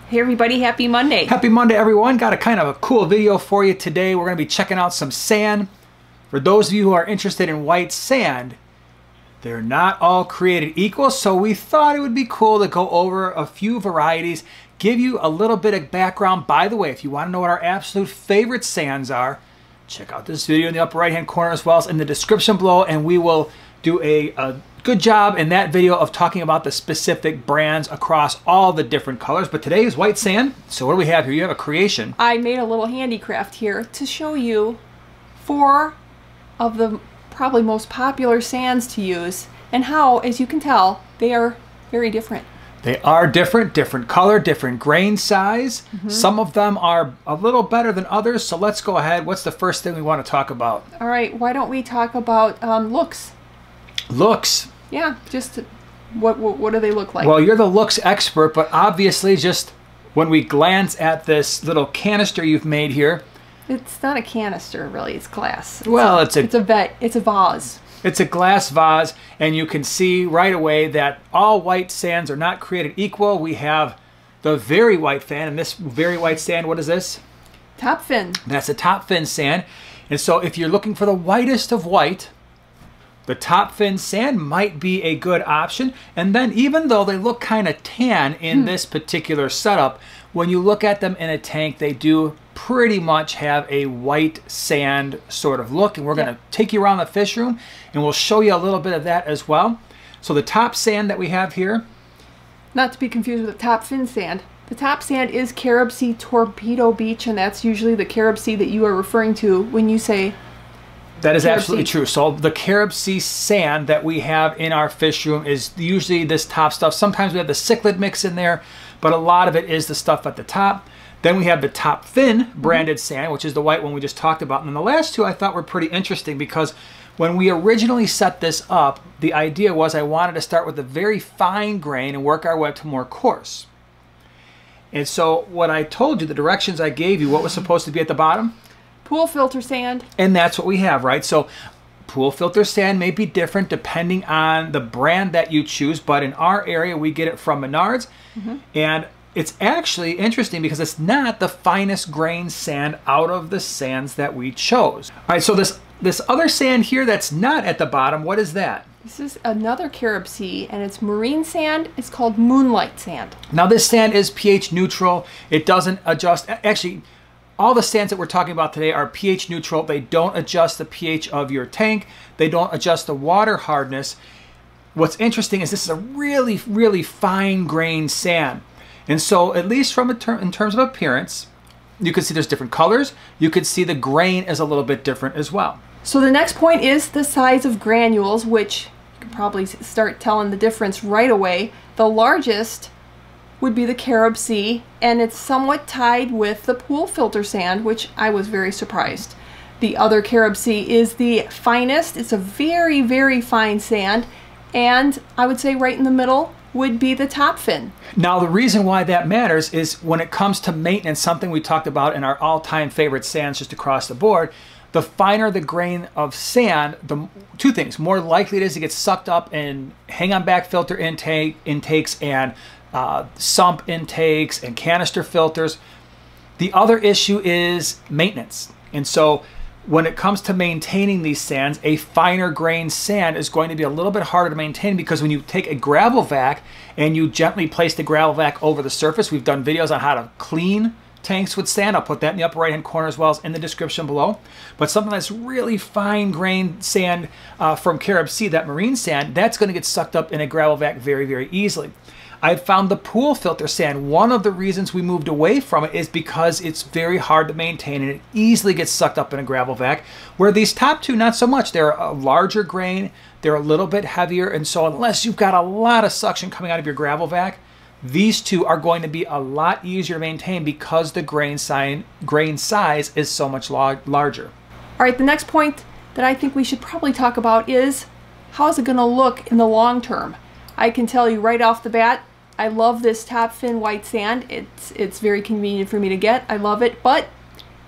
Hey everybody, happy Monday. Happy Monday, everyone. Got a kind of a cool video for you today. We're going to be checking out some sand. For those of you who are interested in white sand, they're not all created equal, so we thought it would be cool to go over a few varieties, give you a little bit of background. By the way, if you want to know what our absolute favorite sands are, check out this video in the upper right hand corner as well as in the description below, and we will do a good job in that video of talking about the specific brands across all the different colors. But today is white sand. So what do we have here? You have a creation. I made a little handicraft here to show you 4 of the probably most popular sands to use and how, as you can tell, they are very different. They are different color, different grain size. Some of them are a little better than others. So let's go ahead. What's the first thing we want to talk about? All right, why don't we talk about looks? Looks. Yeah, just what do they look like? Well, you're the looks expert, but obviously just when we glance at this little canister you've made here. It's not a canister, really. It's glass. It's a vase. It's a glass vase, and you can see right away that all white sands are not created equal. We have the very white sand, and this very white sand, what is this? Top fin. That's a top fin sand. And so if you're looking for the whitest of white, the top fin sand might be a good option. And then even though they look kind of tan in this particular setup, when you look at them in a tank, they do pretty much have a white sand sort of look. And we're going to take you around the fish room and we'll show you a little bit of that as well. So the top sand that we have here. Not to be confused with the top fin sand. The top sand is Carib Sea Torpedo Beach, and that's usually the Carib Sea that you are referring to when you say that is Carib absolutely Sea. true. So the Carib Sea sand that we have in our fish room is usually this top stuff. Sometimes we have the cichlid mix in there, but a lot of it is the stuff at the top. Then we have the top fin branded sand, which is the white one we just talked about. And then the last two I thought were pretty interesting because when we originally set this up, the idea was I wanted to start with a very fine grain and work our way up to more coarse. And so what I told you, the directions I gave you, what was supposed to be at the bottom? Pool filter sand. And that's what we have, right? So pool filter sand may be different depending on the brand that you choose, but in our area we get it from Menards. And it's actually interesting because it's not the finest grain sand out of the sands that we chose. All right, so this other sand here that's not at the bottom, what is that? This is another Carib Sea, and it's marine sand. It's called moonlight sand. Now this sand is pH neutral. It doesn't adjust. Actually, all the sands that we're talking about today are pH neutral. They don't adjust the pH of your tank. They don't adjust the water hardness. What's interesting is this is a really, really fine grained sand. And so at least from in terms of appearance, you can see there's different colors. You can see the grain is a little bit different as well. So the next point is the size of granules, which you can probably start telling the difference right away. The largest would be the Carib Sea, and it's somewhat tied with the pool filter sand, which I was very surprised. The other Carib Sea is the finest. It's a very, very fine sand, and I would say right in the middle would be the top fin. Now the reason why that matters is when it comes to maintenance, something we talked about in our all-time favorite sands just across the board, the finer the grain of sand, the two things, more likely it is to get sucked up in hang-on back filter intakes and sump intakes and canister filters. The other issue is maintenance. And so when it comes to maintaining these sands, a finer grain sand is going to be a little bit harder to maintain because when you take a gravel vac and you gently place the gravel vac over the surface, we've done videos on how to clean tanks with sand. I'll put that in the upper right hand corner as well as in the description below. But something that's really fine grained sand from Carib Sea, that marine sand, that's going to get sucked up in a gravel vac very, very easily. I've found the pool filter sand, one of the reasons we moved away from it is because it's very hard to maintain and it easily gets sucked up in a gravel vac, where these top two, not so much. They're a larger grain, they're a little bit heavier, and so unless you've got a lot of suction coming out of your gravel vac, these two are going to be a lot easier to maintain because the grain size is so much larger. All right, the next point that I think we should probably talk about is how is it going to look in the long term? I can tell you right off the bat, I love this top fin white sand. It's very convenient for me to get. I love it, but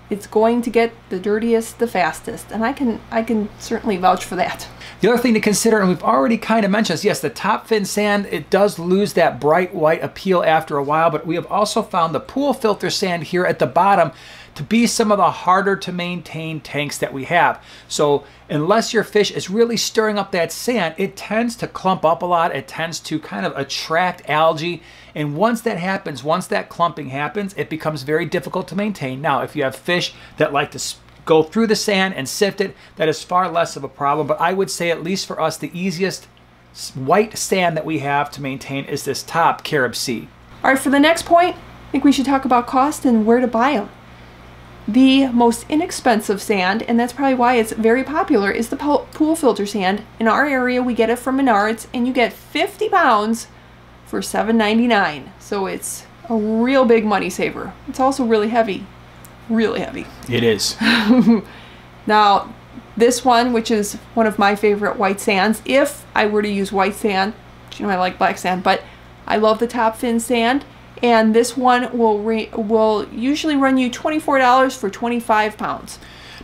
It's going to get the dirtiest the fastest, and I can certainly vouch for that. The other thing to consider, and we've already kind of mentioned this, yes, the top fin sand, it does lose that bright white appeal after a while, but we have also found the pool filter sand here at the bottom to be some of the harder to maintain tanks that we have. So unless your fish is really stirring up that sand, it tends to clump up a lot. It tends to kind of attract algae. And once that happens, once that clumping happens, it becomes very difficult to maintain. Now, if you have fish that like to go through the sand and sift it, that is far less of a problem. But I would say, at least for us, the easiest white sand that we have to maintain is this top Carib Sea. All right, for the next point, I think we should talk about cost and where to buy them. The most inexpensive sand, and that's probably why it's very popular, is the pool filter sand. In our area, we get it from Menards, and you get 50 pounds for $7.99. So it's a real big money saver. It's also really heavy. Really heavy. It is. Now, this one, which is one of my favorite white sands, if I were to use white sand, you know I like black sand, but I love the top fin sand. And this one will usually run you $24 for 25 pounds.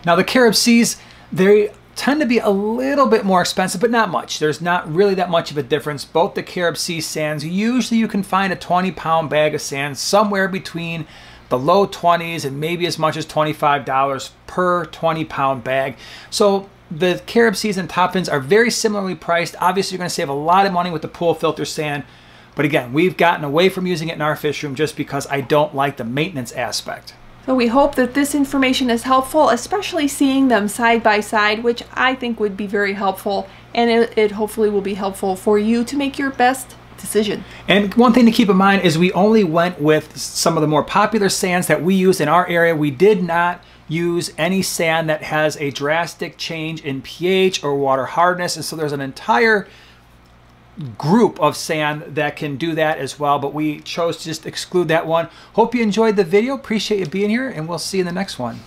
Now the Carib Seas, they tend to be a little bit more expensive, but not much. There's not really that much of a difference. Both the Carib Sea sands, usually you can find a 20-pound bag of sand somewhere between the low 20s and maybe as much as $25 per 20-pound bag. So the Carib Seas and top fins are very similarly priced. Obviously, you're going to save a lot of money with the pool filter sand. But again, we've gotten away from using it in our fish room just because I don't like the maintenance aspect. So we hope that this information is helpful, especially seeing them side by side, which I think would be very helpful. And it hopefully will be helpful for you to make your best decision. And one thing to keep in mind is we only went with some of the more popular sands that we use in our area. We did not use any sand that has a drastic change in pH or water hardness. And so there's an entire group of sand that can do that as well, but we chose to just exclude that one. Hope you enjoyed the video. Appreciate you being here, and we'll see you in the next one.